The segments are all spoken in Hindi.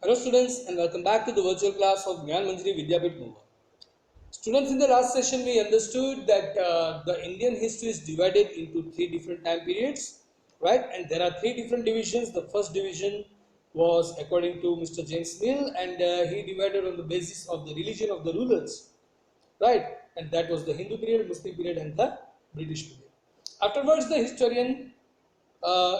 Hello students and welcome back to the virtual class of Gyan Manjari Vidyapit Nova. Students, in the last session we understood that the Indian history is divided into three different time periods, right? And there are three different divisions. The first division was according to Mr. James Mill, and he divided on the basis of the religion of the rulers, right? And that was the Hindu period, Muslim period and the British period. Afterwards the historian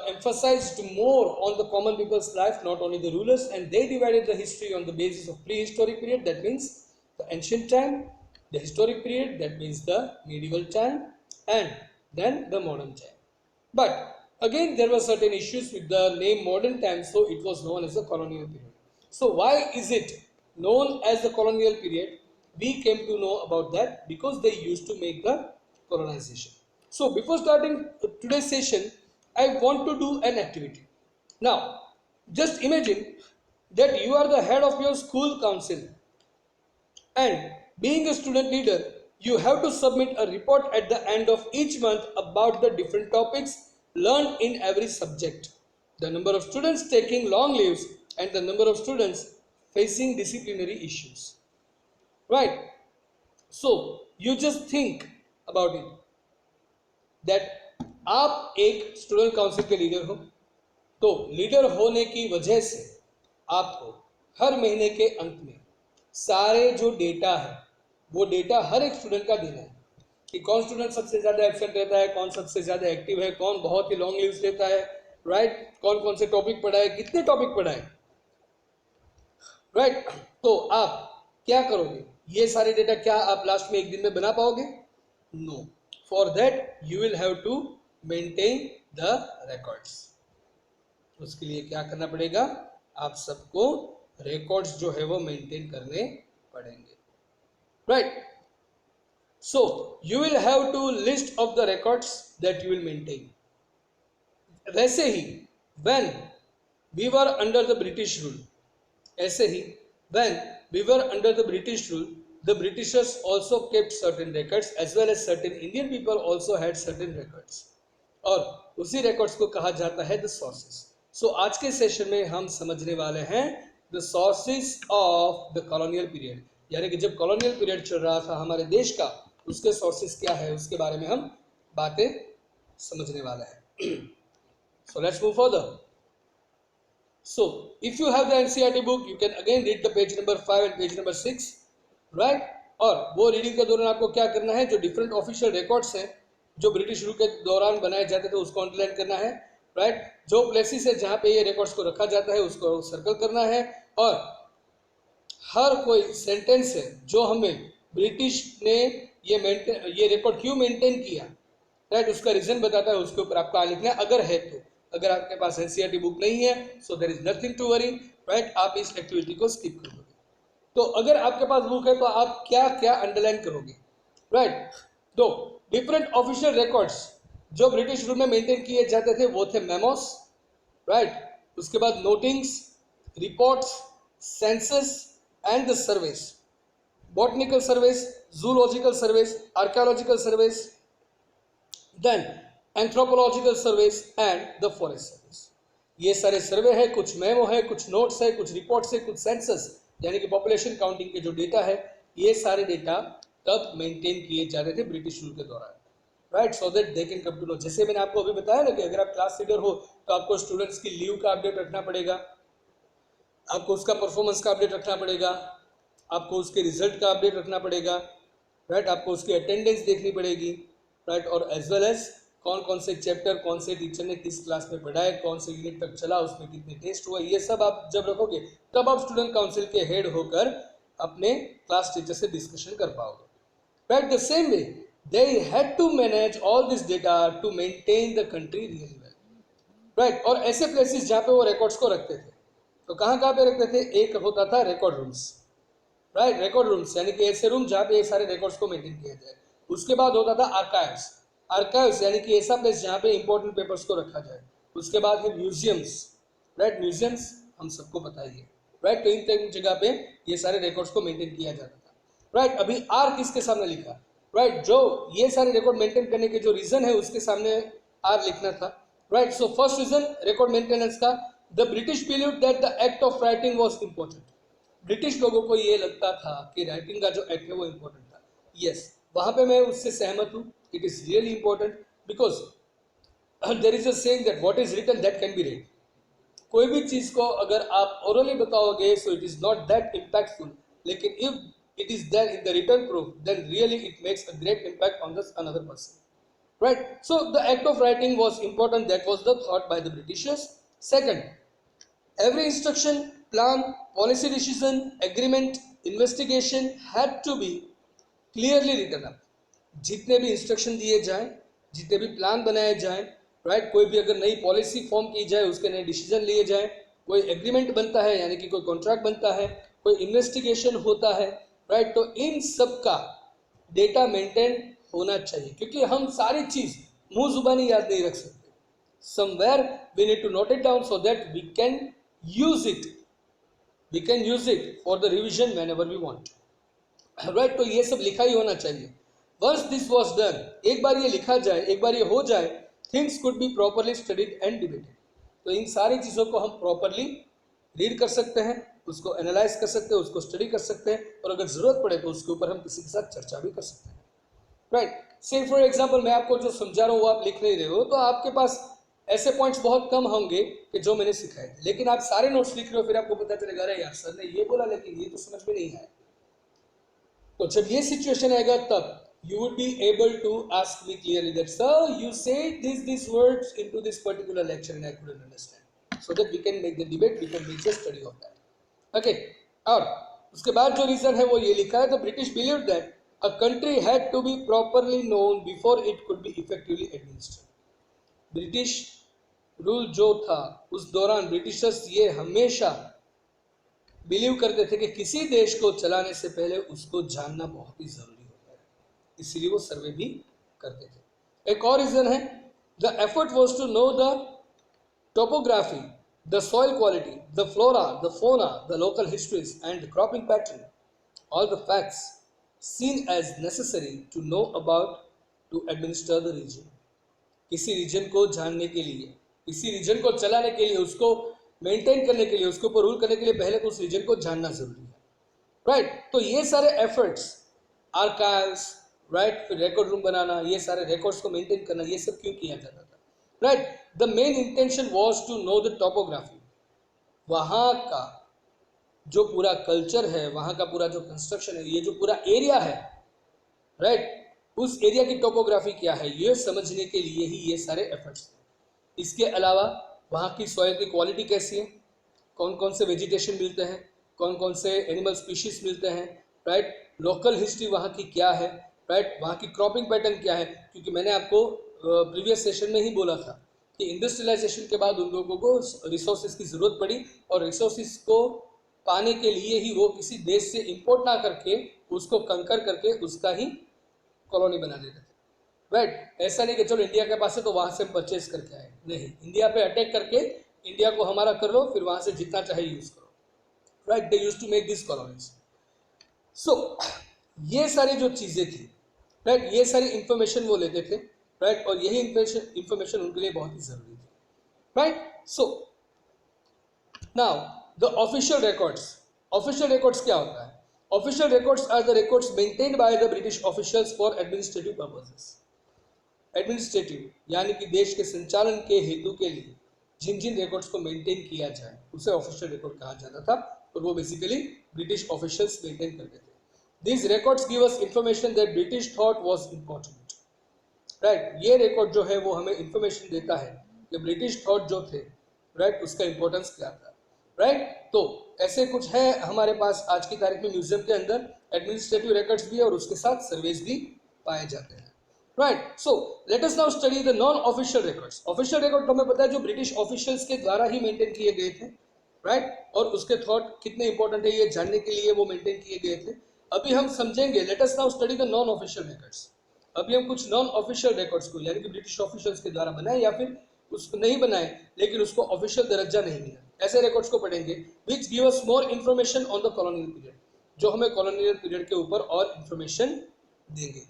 emphasized more on the common people's life, not only the rulers, and they divided the history on the basis of prehistoric period, that means the ancient time, the historic period, that means the medieval time, and then the modern time. But again, there were certain issues with the name modern time, so it was known as the colonial period. So why is it known as the colonial period? We came to know about that because they used to make the colonization. So before starting today's session, I want to do an activity. Now, just imagine that you are the head of your school council, and being a student leader, you have to submit a report at the end of each month about the different topics learned in every subject, the number of students taking long leaves, and the number of students facing disciplinary issues. Right? So, you just think about it that आप एक स्टूडेंट काउंसिल के लीडर हो, तो लीडर होने की वजह से आपको हर महीने के अंत में सारे जो डेटा है वो डेटा हर एक स्टूडेंट का देना है कि कौन स्टूडेंट सबसे ज़्यादा एब्सेंट रहता है, कौन सबसे ज़्यादा एक्टिव है, कौन बहुत ही लॉन्ग लीव्स लेता है, राइट, कौन कौन से टॉपिक पढ़ा है, कितने टॉपिक पढ़ा है, राइट. तो आप क्या करोगे? ये सारे डेटा क्या आप लास्ट में एक दिन में बना पाओगे? No. For that you will have to maintain the records. उसके लिए क्या करना पड़ेगा? आप सबको रिकॉर्ड्स जो है वो मेंटेन करने पड़ेंगे, right. So you will have to list of the records that you will maintain. वैसे ही when we were under the British rule, ऐसे ही when we were under the British rule, the Britishers also kept certain records as well as certain Indian people also had certain records. और उसी records को कहा जाता है the sources. So आज के सेशन में हम समझने वाले हैं the sources of the colonial period, यानी कि जब colonial period चल रहा था हमारे देश का, उसके sources क्या है उसके बारे में हम बातें समझने वाले हैं. So let's move further. So if you have the NCERT book, you can again read the page number 5 and page number 6, right? और वो रीडिंग के दौरान आपको क्या करना है? जो डिफरेंट ऑफिशियल रिकॉर्ड्स हैं जो ब्रिटिश रूल के दौरान बनाए जाते थे उसको अंडरलाइन करना है, राइट. जो प्लेसेस है जहाँ पे ये रिकॉर्ड्स को रखा जाता है उसको सर्कल करना है, और हर कोई सेंटेंस है जो हमें ब्रिटिश ने ये रिकॉर्ड क्यों मेंटेन किया, राइट, उसका रीजन बताता है, उसके ऊपर आपको लिखना है अगर है तो. अगर आपके पास एनसीईआरटी बुक नहीं है so there is nothing to worry, right, आप इस एक्टिविटी को स्किप कर दोगे. तो अगर आपके पास बुक है तो आप क्या क्या अंडरलाइन करोगे, राइट. तो डिफरेंट ऑफिशियल रिकॉर्ड्स जो ब्रिटिश रूल में मेंटेन किए जाते थे वो थे मेमोस, राइट. उसके बाद notings, reports, census and the surveys, botanical surveys, zoological surveys, archaeological surveys, then anthropological surveys and the forest service. ये सारे सर्वे है, कुछ मेमो है, कुछ नोट्स है, कुछ रिपोर्ट्स है, कुछ सेंसस यानी कि पॉपुलेशन काउंटिंग के जो डेटा है, ये सारे डेटा तब मेंटेन किए जा रहे थे ब्रिटिश रूल के दौरान, right, so that they can come to know. जैसे मैंने आपको अभी बताया ना कि अगर आप क्लास लीडर हो तो आपको स्टूडेंट्स की लीव का अपडेट रखना पड़ेगा, आपको उसका परफॉर्मेंस का अपडेट रखना पड़ेगा, आपको उसके रिजल्ट का अपडेट रखना पड़ेगा, राइट, आपको उसकी अटेंडेंस देखनी पड़ेगी, राइट, और एज वेल एज कौन कौन से चैप्टर कौन से टीचर ने किस क्लास में पढ़ाए, कौन से यूनिट तक चला, उसमें कितने टेस्ट हुआ, ये सब आप जब रखोगे तब आप स्टूडेंट काउंसिल के हेड होकर अपने क्लास टीचर से डिस्कशन कर पाओगे, right. The same way they had to manage all this data to maintain the country really well, right. और ऐसे प्लेसेस जहाँ पे वो रिकॉर्ड्स को रखते थे तो कहाँ कहाँ पे रखते थे? एक होता था record rooms, right, record rooms यानी कि ऐसे रूम जहाँ पे ये सारे रिकॉर्ड्स को मेंटेन किया जाए. उसके बाद होता था आर्काइव्स, आर्काइव्स यानी कि ऐसा प्लेस जहाँ पे इंपॉर्टेंट पेपर्स को रखा जाए. उसके बाद है म्यूजियम्स, राइट, म्यूजियम्स हम सबको पता ही है, राइट. तो इन तीन जगह पे ये सारे रिकॉर्ड्स को मेंटेन किया जाता था, राइट. अभी आर किसके सामने लिखा, राइट, जो ये सारे रिकॉर्ड मेंटेन करने के जो रीजन है उसके सामने आर लिखना था, right. So first reason record maintenance का, the British believed that the act of writing was important. British लोगों को ये लगता था कि राइटिंग का जो एक्ट है वो इंपॉर्टेंट था. यस, वहां पे मैं उससे सहमत हूँ. It is really important because there is a saying that what is written that can be read. कोई भी चीज को अगर आप ओरली बताओगे so it is not that impactful, लेकिन if it is there in the written proof then really it makes a great impact on the another person. Right? So the act of writing was important. That was the thought by the Britishers. Second, every instruction, plan, policy decision, agreement, investigation had to be clearly written up. जितने भी इंस्ट्रक्शन दिए जाएं, जितने भी प्लान बनाए जाएं, राइट, कोई भी अगर नई पॉलिसी फॉर्म की जाए, उसके नए डिसीजन लिए जाएं, कोई एग्रीमेंट बनता है यानी कि कोई कॉन्ट्रैक्ट बनता है, कोई इन्वेस्टिगेशन होता है, राइट, तो इन सब का डेटा मेंटेन होना चाहिए. क्योंकि हम सारी चीज मुंह जुबानी याद नहीं रख सकते. Somewhere we need to note it down so that we can use it. We can use it for the revision whenever we want. Right, तो ये सब लिखा ही होना चाहिए. वंस दिस वाज डन, एक बार ये लिखा जाए, एक बार ये हो जाए, things could be properly studied and debated. तो इन सारी चीज़ों को हम प्रॉपरली रीड कर सकते हैं, उसको एनालाइज कर सकते हैं, उसको स्टडी कर सकते हैं, और अगर ज़रूरत पड़े तो उसके ऊपर हम किसी के साथ चर्चा भी कर सकते हैं. राइट, से फॉर एग्जाम्पल मैं आपको जो समझा रहा हूँ वो आप लिख नहीं रहे हो, तो आपके पास ऐसे पॉइंट्स बहुत कम होंगे कि जो मैंने सिखाए थे. लेकिन आप सारे नोट्स लिख रहे हो, फिर आपको पता चलेगा अरे यार सर ने ये बोला लेकिन ये तो समझ में नहीं आया. तो जब ये सिचुएशन आएगा तब you would be able to ask me clearly that sir you said these words into this particular lecture and I couldn't understand, so that we can make the debate, we can make the study of that. Okay, और उसके बाद जो रीजन है वो ये लिखा है, the British believed that a country had to be properly known before it could be effectively administered. British rule जो था उस दौरान ब्रिटिशर्स ये हमेशा बिलीव करते थे कि किसी देश को चलाने से पहले उसको जानना बहुत ही जरूरी, इसीलिए वो सर्वे भी करते थे. एक और रीजन है, the effort was to know the topography, the soil quality, the flora, the fauna, the local histories and the cropping pattern, all the facts seen as necessary to know about to administer the region. किसी रीजन को जानने के लिए, किसी रीजन को चलाने के लिए, उसको मेंटेन करने के लिए, उसके ऊपर रूल करने के लिए पहले तो उस रीजन को जानना जरूरी है. राइट, तो ये सारे एफर्ट्स, आर्काइव्स, राइट, फिर रिकॉर्ड रूम बनाना, ये सारे रिकॉर्ड्स को मेंटेन करना, ये सब क्यों किया जाता था? Right, the main intention was to know the topography. वहाँ का जो पूरा कल्चर है, वहाँ का पूरा जो कंस्ट्रक्शन है, ये जो पूरा एरिया है, राइट, उस एरिया की टोपोग्राफी क्या है ये समझने के लिए ही ये सारे एफर्ट्स थे. इसके अलावा वहाँ की सॉइल की क्वालिटी कैसी है, कौन कौन से वेजिटेशन मिलते हैं, कौन कौन से एनिमल स्पीशीज मिलते हैं, राइट, लोकल हिस्ट्री वहाँ की क्या है, राइट, वहाँ की क्रॉपिंग पैटर्न क्या है. क्योंकि मैंने आपको प्रीवियस सेशन में ही बोला था कि इंडस्ट्रियलाइजेशन के बाद उन लोगों को रिसोर्सेज की ज़रूरत पड़ी, और रिसोर्सेज को पाने के लिए ही वो किसी देश से इंपोर्ट ना करके उसको कंकर करके उसका ही कॉलोनी बना देते थे. राइट, ऐसा नहीं कि चलो इंडिया के पास है तो वहाँ से परचेज करके आए, नहीं, इंडिया पे अटैक करके इंडिया को हमारा कर लो, फिर वहाँ से जितना चाहे यूज़ करो. Right, they used to make this colonies. So ये सारी जो चीज़ें थी, राइट, ये सारी इंफॉर्मेशन वो लेते थे, राइट, और यही इंफॉर्मेशन उनके लिए बहुत ही ज़रूरी थी. Right, so now the official records. Official records क्या होता है? Official records are the records maintained by the British officials for administrative purposes. Administrative यानी कि देश के संचालन के हेतु के लिए जिन जिन रिकॉर्ड्स को मेंटेन किया जाए उसे ऑफिशियल रिकॉर्ड कहा जाता था, और वो बेसिकली ब्रिटिश ऑफिशियल्स मेंटेन करते थे. These records give us information that British thought was important. Right? ये रिकॉर्ड जो है वो हमें इंफॉर्मेशन देता है कि ब्रिटिश थॉट जो थे, राइट, उसका इंपॉर्टेंस क्या था. राइट, तो ऐसे कुछ है हमारे पास आज की तारीख में म्यूजियम के अंदर. एडमिनिस्ट्रेटिव रिकॉर्ड्स भी और उसके साथ सर्वेज भी पाए जाते हैं. Right, so let us now study the non official records. Official record हमें पता है जो ब्रिटिश ऑफिशियल्स के द्वारा ही मेंटेन किए गए थे, राइट, और उसके थॉट कितने इंपॉर्टेंट है ये जानने के लिए वो मेंटेन किए गए थे. अभी हम समझेंगे. Let us now study the non official records. अभी हम कुछ नॉन ऑफिशियल रिकॉर्ड्स को यानी कि ब्रिटिश ऑफिशियल्स के द्वारा बनाए या फिर उसको नहीं बनाए लेकिन उसको ऑफिशियल दर्जा नहीं मिला, ऐसे रिकॉर्ड्स को पढ़ेंगे. Which give us more information on the colonial period, जो हमें कॉलोनियल पीरियड के ऊपर और इन्फॉर्मेशन देंगे.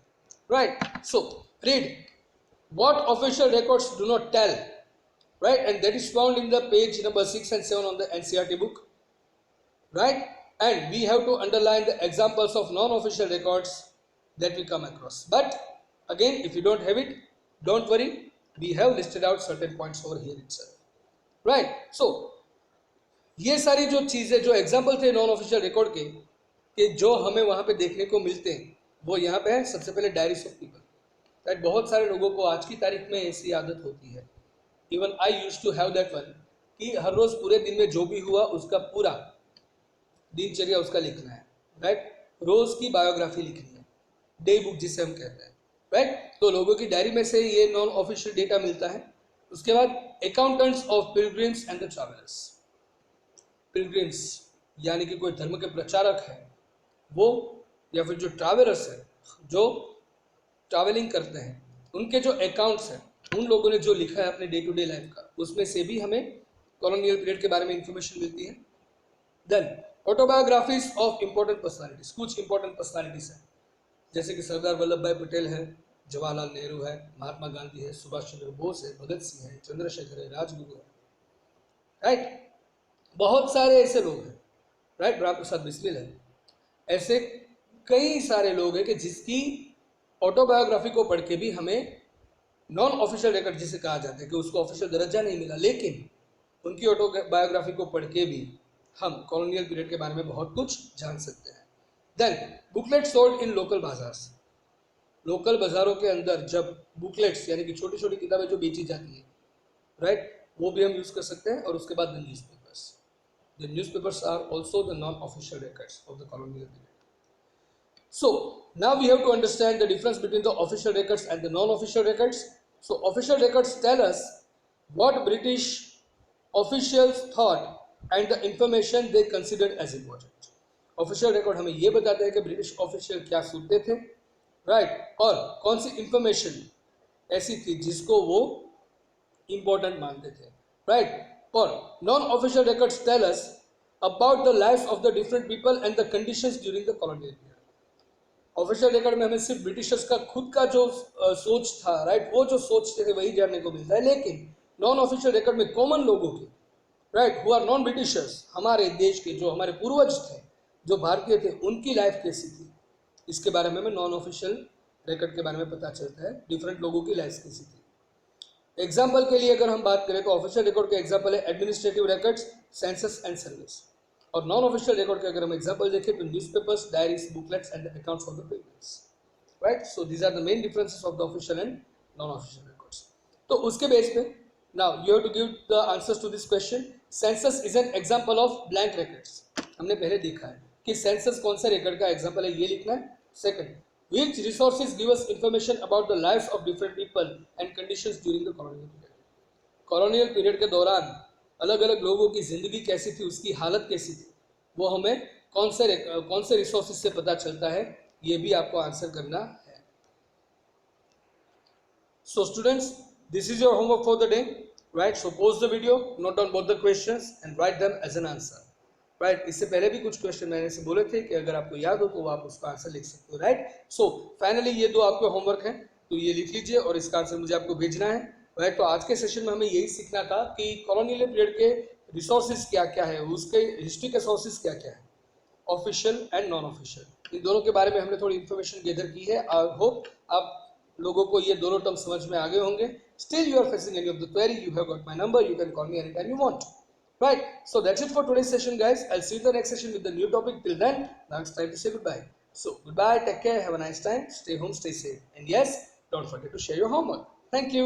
Right, so read. What official records do not tell. right? And that is found in the page number 6 and 7 on the NCERT book, right? And we have to underline the examples of non-official records that we come across. But again, if you don't have it, don't worry, we have listed out certain points over here itself, right? So ये सारी जो चीज़ें, जो एग्जाम्पल थे नॉन ऑफिशियल रिकॉर्ड के, कि जो हमें वहाँ पे देखने को मिलते हैं, वो यहाँ पे है. सबसे पहले डायरीज ऑफ पीपल, राइट? बहुत सारे लोगों को आज की तारीख में ऐसी आदत होती है, even I used to have that one, कि हर रोज़ पूरे दिन में जो भी हुआ उसका पूरा दिनचर्या उसका लिखना है, राइट? रोज़ की बायोग्राफी लिखनी है, डे बुक जिसे हम कहते हैं, राइट? तो लोगों की डायरी में से ये नॉन ऑफिशियल डेटा मिलता है. उसके बाद accountants of pilgrims and the travellers. Pilgrims यानी कि कोई धर्म के प्रचारक है वो, या फिर जो ट्रैवलर्स है जो ट्रैवलिंग करते हैं, उनके जो अकाउंट्स हैं, उन लोगों ने जो लिखा है अपने डे टू डे लाइफ का, उसमें से भी हमें कॉलोनियल पीरियड के बारे में इंफॉर्मेशन मिलती है. Then autobiographies of important personalities. कुछ इंपॉर्टेंट पर्सनालिटीज हैं, जैसे कि सरदार वल्लभ भाई पटेल है, जवाहरलाल नेहरू है, महात्मा गांधी है, सुभाष चंद्र बोस है, भगत सिंह है, चंद्रशेखर है, राजगुरु है, राइट? बहुत सारे ऐसे लोग हैं, राइट? राम प्रसाद बिस्मिल है. ऐसे कई सारे लोग हैं कि जिसकी ऑटोबायोग्राफी को पढ़ के भी हमें नॉन ऑफिशियल रिकॉर्ड जिसे कहा जाता है, कि उसको ऑफिशियल दर्जा नहीं मिला, लेकिन उनकी ऑटोबायोग्राफी को पढ़ के भी हम कॉलोनियल पीरियड के बारे में बहुत कुछ जान सकते हैं. Then booklet sold in local bazaars. Local बाजारों के अंदर जब बुकलेट्स यानी कि छोटी छोटी किताबें जो बेची जाती है, राइट, वो भी हम यूज कर सकते हैं. और उसके बाद the newspapers. The newspapers are also the non-official records of the colonial period. So now we have to understand the difference between the official records and the non-official records. So official records tell us what British officials thought and the information they considered as important. Official record हमें ये बताते हैं कि ब्रिटिश ऑफिशियल क्या सोचते थे, राइट? और कौन सी इंफॉर्मेशन ऐसी थी जिसको वो इम्पोर्टेंट मानते थे, right? Or non-official records tell us about the life of the different people and the conditions during the colonial period. Official record में हमें सिर्फ ब्रिटिशर्स का खुद का जो सोच था, राइट, वो जो सोचते थे वही जानने को मिलता है. लेकिन नॉन ऑफिशियल रिकॉर्ड में कॉमन लोगों के, right, who are non Britishers, हमारे देश के जो हमारे पूर्वज थे, जो भारतीय थे, उनकी लाइफ कैसी थी, इसके बारे में हमें नॉन ऑफिशियल रिकॉर्ड के बारे में पता चलता है. डिफरेंट लोगों की लाइफ कैसी थी. एग्जाम्पल के लिए अगर हम बात करें तो ऑफिशियल रिकॉर्ड के एग्जाम्पल है administrative records, census and service. और नॉन ऑफिशियल रिकॉर्ड के अगर हम एग्जाम्पल देखें तो newspapers, diaries, booklets and accounts of the pilgrims, right? So these are the main differences of the official and non official records. तो उसके बेस पे now you have to give the answers to this question. Census is an example of blank records. हमने पहले देखा है कि सेंसस कौन सा रिकॉर्ड का एग्जाम्पल है, ये लिखना है. Second, which resources give us information about the lives of different people and conditions during the colonial period. Colonial period के दौरान अलग अलग लोगों की ज़िंदगी कैसी थी, उसकी हालत कैसी थी, वो हमें कौन से रिसोर्सेज से पता चलता है, ये भी आपको आंसर करना है. So students, this is your homework for the day, right? So pause the video, note down both the questions and write them as an answer, right? इससे पहले भी कुछ क्वेश्चन मैंने से बोले थे कि अगर आपको याद हो तो आप उसका आंसर लिख सकते हो, राइट? सो फाइनली ये दो आपके होमवर्क हैं, तो ये लिख लीजिए और इसका आंसर मुझे आपको भेजना है, राइट? तो आज के सेशन में हमें यही सीखना था कि कॉलोनियल पीरियड के रिसोर्सेज क्या क्या है, उसके हिस्ट्री के सोर्सेज क्या क्या है, ऑफिशियल एंड नॉन ऑफिशियल, इन दोनों के बारे में हमने थोड़ी इन्फॉर्मेशन गैदर की है. आई होप आप लोगों को ये दोनों टर्म समझ में आ गए होंगे. Still you are facing any of the query, you have got my number, you can call me any time you want. Right, so that's it for today's session, guys. I'll see you in the next session with the new topic. Till then, now it's time to say goodbye. So goodbye, take care, have a nice time, stay home, stay safe, and yes, don't forget to share your homework. Thank you.